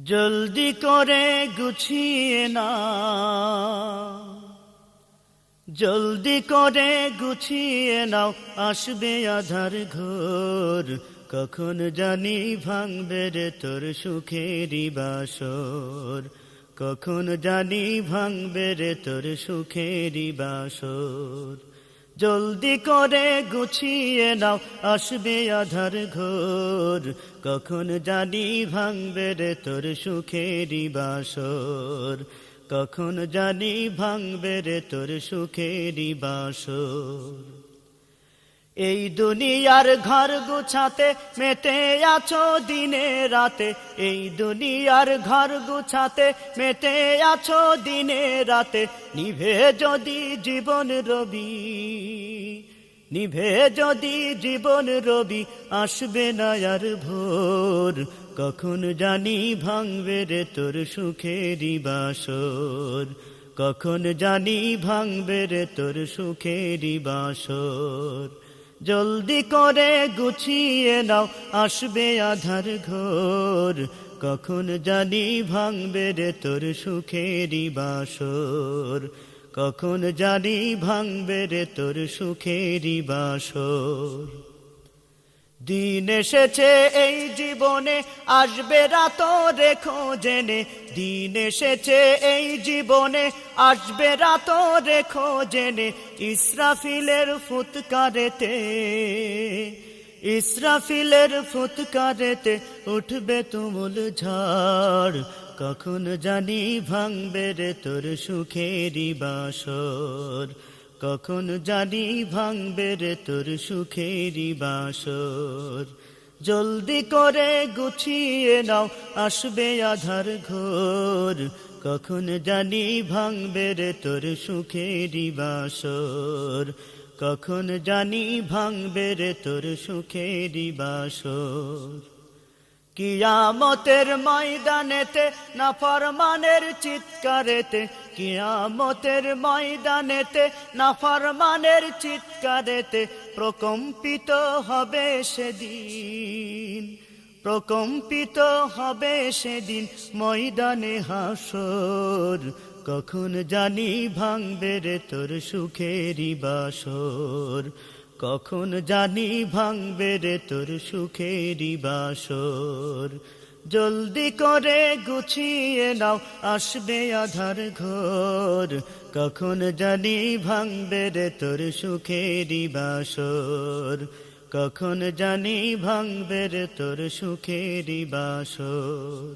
জলদি করে গুছিয়ে নাও, জলদি করে গুছিয়ে নাও, আসবে আধার ঘোর। কখন জানি ভাঙবে রে তোর সুখেরই বাসর, কখন জানি ভাঙবে রে তোর সুখেরই বাসর। জলদি করে গুছিয়ে নাও, আসবে আধার ঘোর। কখন জানি ভাঙবে রে তোর সুখেরই বাসর, কখন জানি ভাঙবে রে তোর সুখেরই বাসর। এই দুনিয়ার ঘর গুছাতে মেতে আছো দিনে রাতে, এই দুনিয়ার ঘর গুছাতে মেতে আছো দিনে রাতে। নিভে যদি জীবন রবি, নিভে যদি জীবন রবি, আসবে না আর ভোর। কখন জানি ভাঙবে রে তোর সুখেরই বাসর, কখন জানি ভাঙবে রে তোর সুখেরই বাসর। জলদি করে গুছিয়ে নাও, আসবে আধার ঘোর। কখন জানি ভাঙবে রে তোর সুখেরই বাসর, কখন জানি ভাঙবে রে তোর সুখেরই বাসর। দিন এসেছে এই জীবনে, আসবে রাত রেখো জেনে। দিন এসেছে এই জীবনে, আসবে রাত রেখো জেনে। ইসরাফিলের ফুৎকারেতে, ইসরাফিলের ফুৎকারেতে উঠবে তুমুল ঝড়। কখন জানি ভাঙবে রে তোর সুখেরই বাসর, কখন জানি ভাঙবে রে তোর সুখেরই বাসর। জলদি করে গুছিয়ে নাও, আসবে আধার ঘোর। কখন জানি ভাঙবে রে তোর সুখেরই বাসর, কখন জানি ভাঙবে রে তোর সুখেরই বাসর। কিয়ামতের ময়দানেতে নাফরমানের চিৎকারেতে, কিয়ামতের ময়দানেতে নাফরমানের চিৎকারেতে প্রকম্পিত হবে সেদিন, প্রকম্পিত হবে সেদিন ময়দানে হাসর। কখন জানি ভাঙবে রে তোর সুখেরই বাসর, কখন জানি ভাঙবে রে তোর সুখেরই বাসর। জলদি করে গুছিয়ে নাও, আসবে আধার ঘোর। কখন জানি ভাঙবে রে তোর সুখেরই বাসর, কখন জানি ভাঙবে রে তোর সুখেরই বাসর।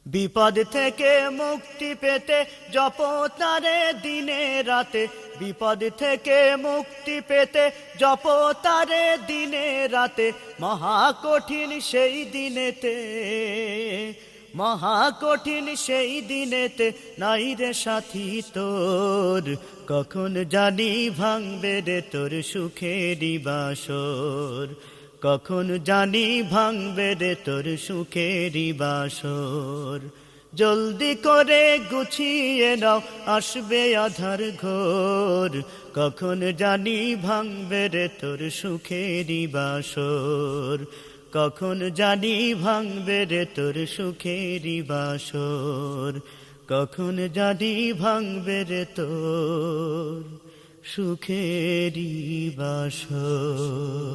বিপদ থেকে মুক্তি পেতে জপো তারে দিনে রাতে, বিপদ থেকে মুক্তি পেতে জপো তারে দিনে রাতে। মহা কঠিন সেই দিনেতে, মহা কঠিন সেই দিনেতে নাই রে সাথী তোর। কখন জানি ভাঙবে রে তোর সুখেরই বাসর, কখন জানি ভাঙবে রে তোর সুখেরই বাসর। জলদি করে গুছিয়ে নাও, আসবে আধার ঘোর। কখন জানি ভাঙবে রে তোর সুখেরই বাসর, কখন জানি ভাঙবে রে তোর সুখেরই বাসর, কখন জানি ভাঙবে রে তোর সুখেরই বাসর।